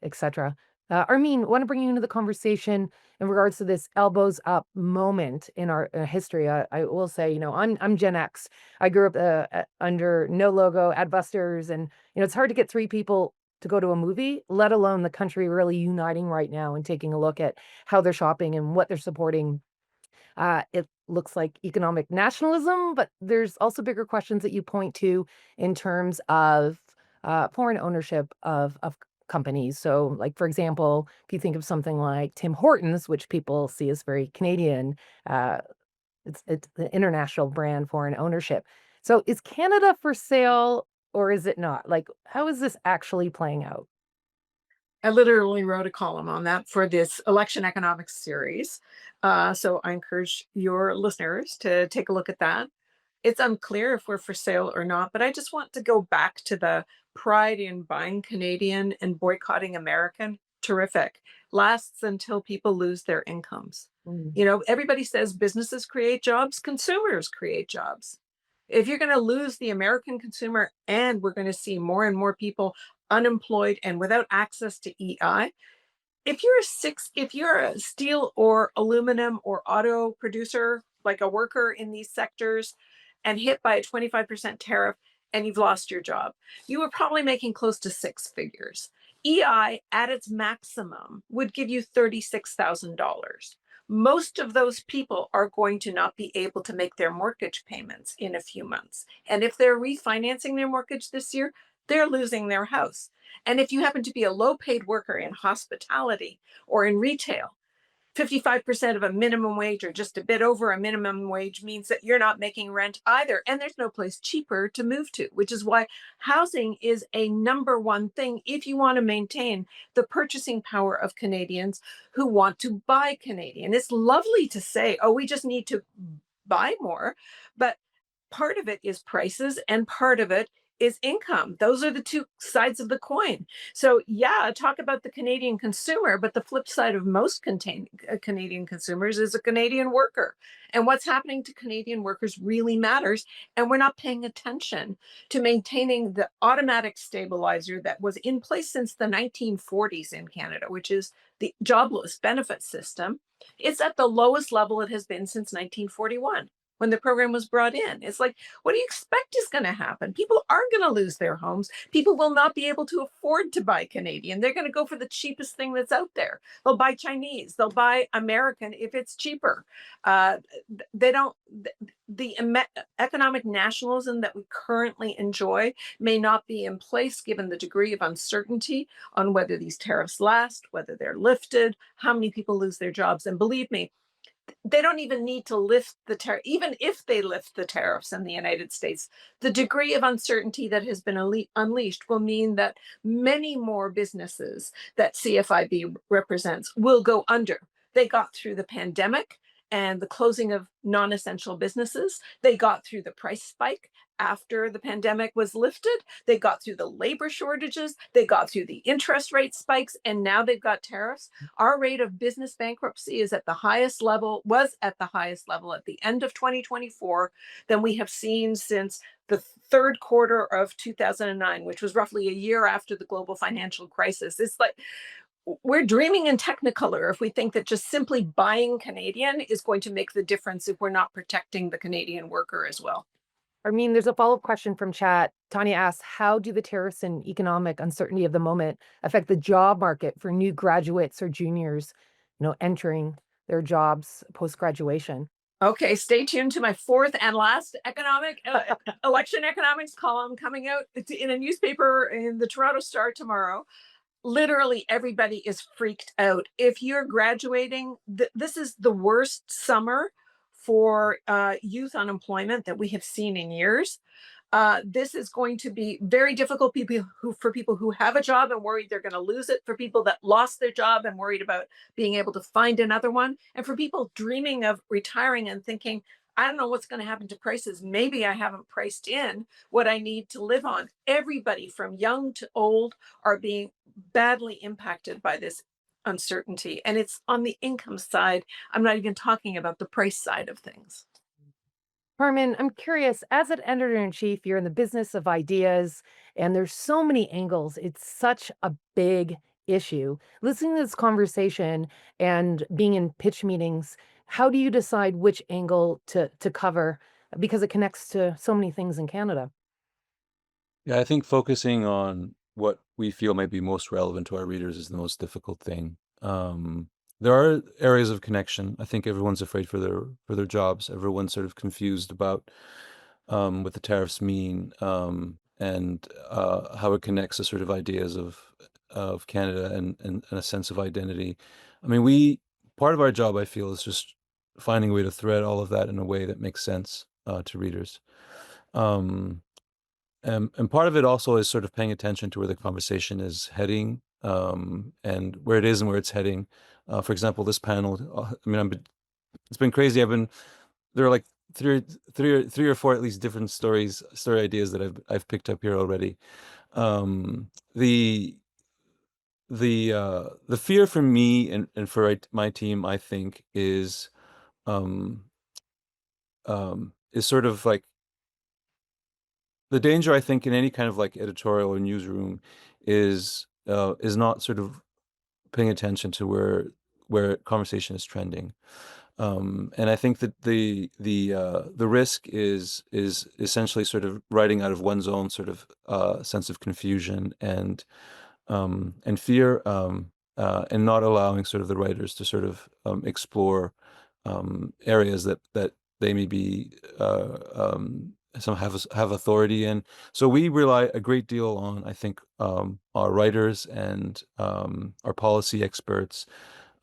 etc. Armine, want to bring you into the conversation in regards to this elbows up moment in our history. I will say, I'm Gen X. I grew up under no logo, Adbusters, and it's hard to get 3 people to go to a movie, let alone the country really uniting right now and taking a look at how they're shopping and what they're supporting. It looks like economic nationalism, but there's also bigger questions that you point to in terms of foreign ownership of companies. So, like, for example, if you think of something like Tim Hortons, which people see as very Canadian, uh, it's the international brand foreign ownership. So, is Canada for sale or is it not? Like, how is this actually playing out? I literally wrote a column on that for this election economics series. So I encourage your listeners to take a look at that. It's unclear if we're for sale or not, but I just want to go back to the pride in buying Canadian and boycotting American. Terrific. Lasts until people lose their incomes. Mm. Everybody says businesses create jobs, consumers create jobs. If you're going to lose the American consumer and we're going to see more and more people unemployed and without access to EI, if you're a steel or aluminum or auto producer, like a worker in these sectors, and hit by a 25% tariff and you've lost your job, you were probably making close to 6 figures. EI at its maximum would give you $36,000. Most of those people are going to not be able to make their mortgage payments in a few months. And if they're refinancing their mortgage this year, they're losing their house. And if you happen to be a low paid worker in hospitality or in retail, 55% of a minimum wage or just a bit over a minimum wage means that you're not making rent either. And there's no place cheaper to move to, which is why housing is a number one thing if you want to maintain the purchasing power of Canadians who want to buy Canadian. It's lovely to say, oh, we just need to buy more. But part of it is prices and part of it is income. Those are the 2 sides of the coin. So yeah, talk about the Canadian consumer, but the flip side of most Canadian consumers is a Canadian worker. And what's happening to Canadian workers really matters. And we're not paying attention to maintaining the automatic stabilizer that was in place since the 1940s in Canada, which is the jobless benefit system. It's at the lowest level it has been since 1941. when the program was brought in. It's like, what do you expect is going to happen? People are going to lose their homes. People will not be able to afford to buy Canadian. They're going to go for the cheapest thing that's out there. They'll buy Chinese. They'll buy American if it's cheaper. They don't. The economic nationalism that we currently enjoy may not be in place given the degree of uncertainty on whether these tariffs last, whether they're lifted, how many people lose their jobs. And believe me, they don't even need to lift the tariff. Even if they lift the tariffs in the United States, the degree of uncertainty that has been unleashed will mean that many more businesses that CFIB represents will go under. They got through the pandemic and the closing of non-essential businesses. They got through the price spike after the pandemic was lifted. They got through the labor shortages. They got through the interest rate spikes, and now they've got tariffs. Our rate of business bankruptcy is at the highest level, was at the highest level at the end of 2024 than we have seen since the third quarter of 2009, which was roughly a year after the global financial crisis. It's like, we're dreaming in Technicolor if we think that just simply buying Canadian is going to make the difference if we're not protecting the Canadian worker as well. Armine, there's a follow-up question from chat. Tanya asks, how do the tariffs and economic uncertainty of the moment affect the job market for new graduates or juniors, entering their jobs post-graduation? Okay, stay tuned to my fourth and last election economics column coming out in a newspaper in the Toronto Star tomorrow. Literally everybody is freaked out. If you're graduating, this is the worst summer for youth unemployment that we have seen in years. This is going to be very difficult for people who have a job and worried they're going to lose it, for people that lost their job and worried about being able to find another one, and for people dreaming of retiring and thinking, I don't know what's going to happen to prices. Maybe I haven't priced in what I need to live on. Everybody from young to old are being badly impacted by this uncertainty. And it's on the income side. I'm not even talking about the price side of things. Armine, I'm curious, as an editor-in-chief, you're in the business of ideas, and there's so many angles. It's such a big issue. Listening to this conversation and being in pitch meetings, how do you decide which angle to cover? Because it connects to so many things in Canada. Yeah, I think focusing on what we feel might be most relevant to our readers is the most difficult thing. There are areas of connection. I think everyone's afraid for their jobs. Everyone's sort of confused about what the tariffs mean, and how it connects to sort of ideas of Canada and a sense of identity. I mean, part of our job, I feel, is just finding a way to thread all of that in a way that makes sense to readers. And part of it also is sort of paying attention to where the conversation is heading, and where it is and where it's heading. For example, this panel, it's been crazy. There are like three or four at least different story ideas that I've picked up here already. The fear for me and for my team, I think, is sort of like the danger, I think, in any kind of like editorial or newsroom is not sort of paying attention to where conversation is trending. And I think that the risk is essentially sort of writing out of one's own sort of sense of confusion and fear, and not allowing sort of the writers to sort of explore areas that they may be some have authority in. So we rely a great deal on, I think, our writers and our policy experts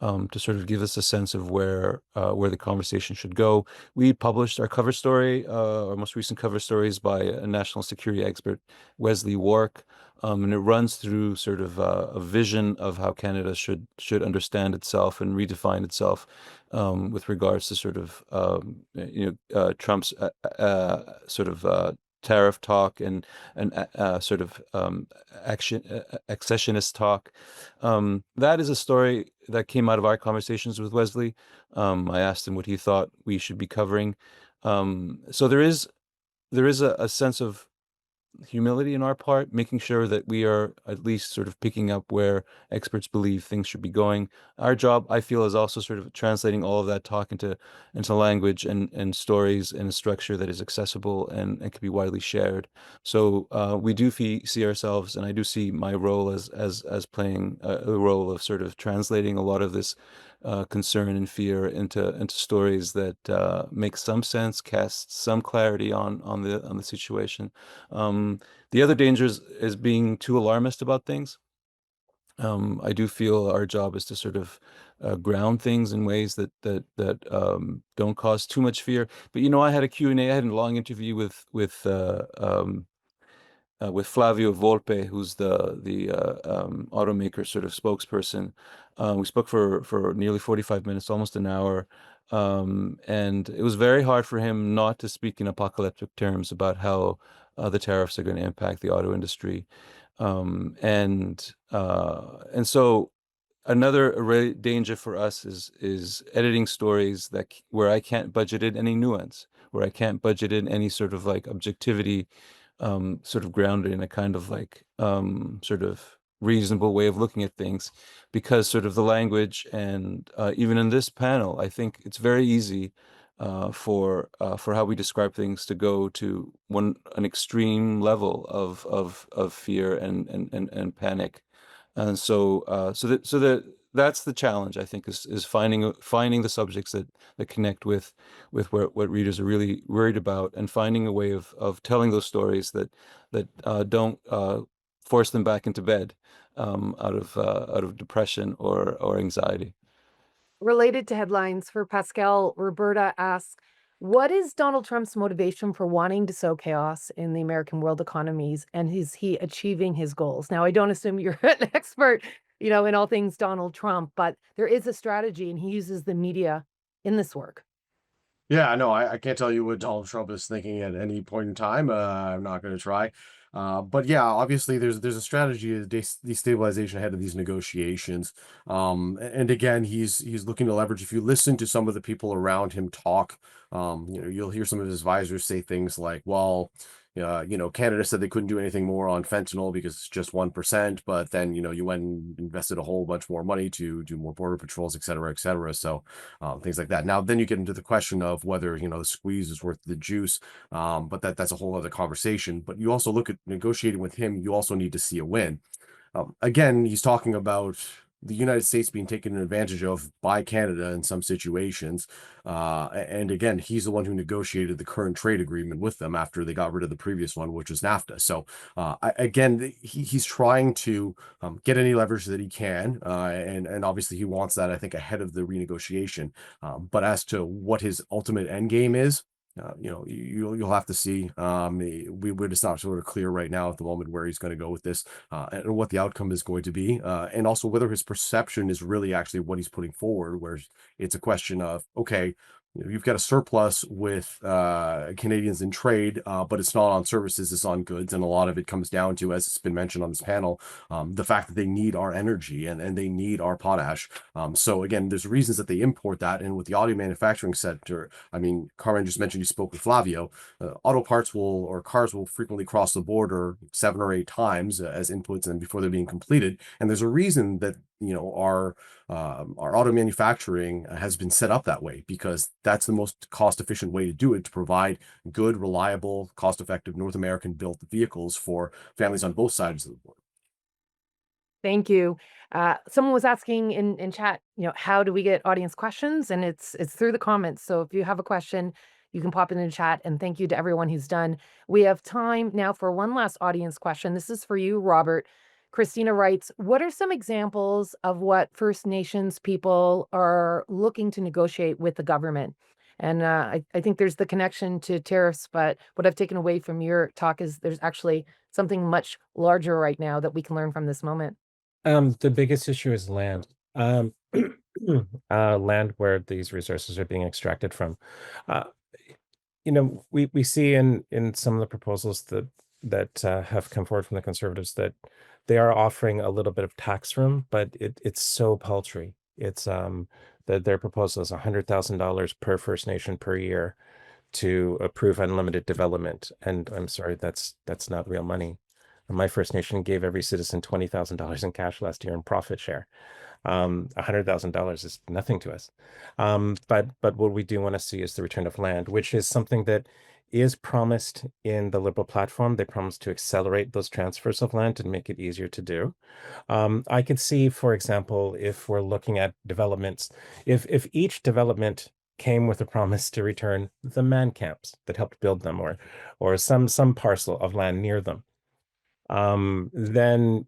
to sort of give us a sense of where the conversation should go. We published our cover story, our most recent cover stories by a national security expert, Wesley Wark, and it runs through sort of a vision of how Canada should understand itself and redefine itself with regards to sort of Trump's sort of tariff talk and sort of accessionist talk. That is a story that came out of our conversations with Wesley. I asked him what he thought we should be covering. So there is a sense of humility in our part, making sure that we are at least sort of picking up where experts believe things should be going. Our job, I feel, is also sort of translating all of that talk into language and stories in a structure that is accessible and can be widely shared. So we do see ourselves, and I do see my role as playing a role of sort of translating a lot of this concern and fear into stories that make some sense, cast some clarity on the situation. The other danger is being too alarmist about things. I do feel our job is to sort of ground things in ways that don't cause too much fear. But I had a Q&A. I had a long interview with Flavio Volpe, who's the automaker sort of spokesperson. We spoke for nearly 45 minutes, almost an hour. And it was very hard for him not to speak in apocalyptic terms about how the tariffs are going to impact the auto industry. And so another danger for us is editing stories where I can't budget in any nuance, where I can't budget in any sort of like objectivity, sort of grounded in a kind of like sort of reasonable way of looking at things, because sort of the language and even in this panel, I think it's very easy for how we describe things to go to an extreme level of fear and panic. And that's the challenge, I think, is finding the subjects that connect with what readers are really worried about, and finding a way of telling those stories that don't force them back into bed out of depression or anxiety. Related to headlines, for Pascal, Roberta asks, what is Donald Trump's motivation for wanting to sow chaos in the American world economies, and is he achieving his goals? Now, I don't assume you're an expert, in all things Donald Trump, but there is a strategy, and he uses the media in this work. Yeah, no, I can't tell you what Donald Trump is thinking at any point in time. I'm not going to try. But yeah, obviously there's a strategy of destabilization ahead of these negotiations. And again, he's looking to leverage. If you listen to some of the people around him talk, you'll hear some of his advisors say things like, well, Canada said they couldn't do anything more on fentanyl because it's just 1%, but then, you went and invested a whole bunch more money to do more border patrols, et cetera, et cetera. So things like that. Now, then you get into the question of whether, the squeeze is worth the juice. But that's a whole other conversation. But you also look at negotiating with him, you also need to see a win. Again, he's talking about the United States being taken advantage of by Canada in some situations. And again, he's the one who negotiated the current trade agreement with them after they got rid of the previous one, which was NAFTA. So again, he's trying to get any leverage that he can. And obviously he wants that, I think, ahead of the renegotiation. But as to what his ultimate end game is, you'll have to see. We're just not sort of clear right now at the moment where he's going to go with this, and what the outcome is going to be, and also whether his perception is really actually what he's putting forward, where it's a question of, okay, you've got a surplus with Canadians in trade, but it's not on services, it's on goods. And a lot of it comes down to, as it's been mentioned on this panel, the fact that they need our energy and they need our potash. So again, there's reasons that they import that. And with the auto manufacturing sector, I mean, Carmen just mentioned you spoke with Flavio. Auto parts or cars will frequently cross the border 7 or 8 times as inputs and before they're being completed. And there's a reason that our auto manufacturing has been set up that way, because that's the most cost-efficient way to do it, to provide good, reliable, cost-effective North American built vehicles for families on both sides of the border. Thank you. Someone was asking in chat, how do we get audience questions? And it's through the comments. So if you have a question, you can pop it in the chat. And thank you to everyone who's done. We have time now for one last audience question. This is for you, Robert. Christina writes, what are some examples of what First Nations people are looking to negotiate with the government? And I think there's the connection to tariffs, but what I've taken away from your talk is there's actually something much larger right now that we can learn from this moment. The biggest issue is land. Land where these resources are being extracted from. We see in some of the proposals that have come forward from the Conservatives that they are offering a little bit of tax room, but it's so paltry. It's their proposal is $100,000 per First Nation per year to approve unlimited development. And I'm sorry, that's not real money. My First Nation gave every citizen $20,000 in cash last year in profit share. $100,000 is nothing to us. But what we do want to see is the return of land, which is something that is promised in the Liberal platform. They promise to accelerate those transfers of land and make it easier to do. I could see, for example, if we're looking at developments, if each development came with a promise to return the man camps that helped build them, or some parcel of land near them, then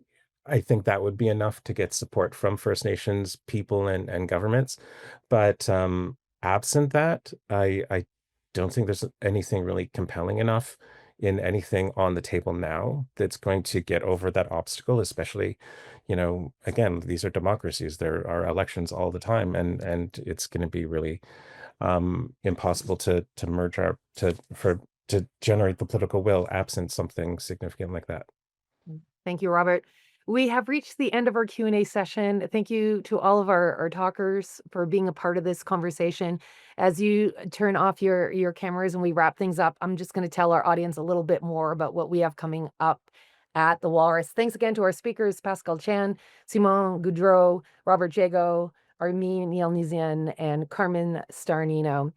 I think that would be enough to get support from First Nations people and governments. But absent that, I don't think there's anything really compelling enough in anything on the table now that's going to get over that obstacle, especially, again, these are democracies. There are elections all the time, and it's going to be really impossible to generate the political will absent something significant like that. Thank you, Robert. We have reached the end of our Q&A session. Thank you to all of our talkers for being a part of this conversation. As you turn off your cameras and we wrap things up, I'm just going to tell our audience a little bit more about what we have coming up at the Walrus. Thanks again to our speakers, Pascal Chan, Simon Gaudreault, Robert Jago, Armine Yalnizyan, and Carmen Starnino.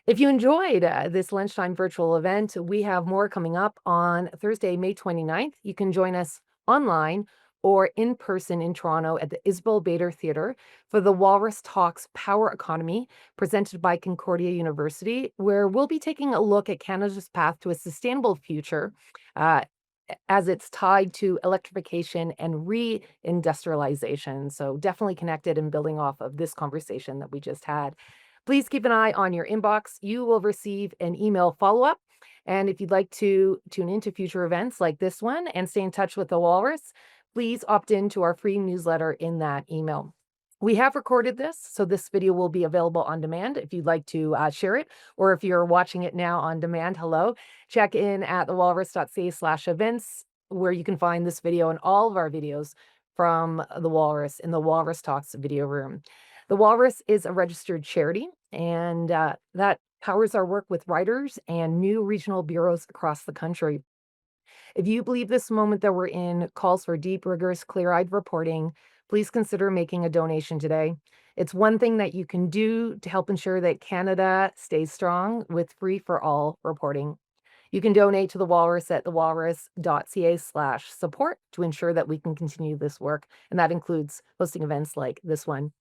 If you enjoyed this lunchtime virtual event, we have more coming up on Thursday, May 29th. You can join us online or in person in Toronto at the Isabel Bader Theatre for the Walrus Talks Power Economy, presented by Concordia University, where we'll be taking a look at Canada's path to a sustainable future as it's tied to electrification and re-industrialization. So definitely connected and building off of this conversation that we just had. Please keep an eye on your inbox. You will receive an email follow-up. And if you'd like to tune into future events like this one and stay in touch with the Walrus, please opt in to our free newsletter in that email. We have recorded this, so this video will be available on demand if you'd like to share it, or if you're watching it now on demand, hello, check in at thewalrus.ca/events, where you can find this video and all of our videos from the Walrus in the Walrus Talks video room. The Walrus is a registered charity, and that powers our work with writers and new regional bureaus across the country. If you believe this moment that we're in calls for deep, rigorous, clear-eyed reporting, please consider making a donation today. It's one thing that you can do to help ensure that Canada stays strong with free-for-all reporting. You can donate to the Walrus at thewalrus.ca/support to ensure that we can continue this work, and that includes hosting events like this one.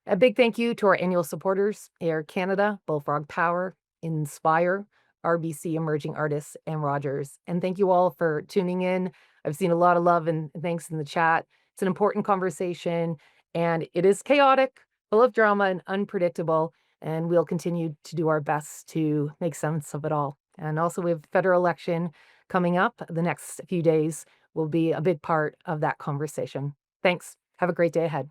A big thank you to our annual supporters, Air Canada, Bullfrog Power, Inspire, RBC Emerging Artists, and Rogers. And thank you all for tuning in. I've seen a lot of love and thanks in the chat. It's an important conversation, and it is chaotic, full of drama, and unpredictable. And we'll continue to do our best to make sense of it all. And also, we have a federal election coming up. The next few days will be a big part of that conversation. Thanks. Have a great day ahead.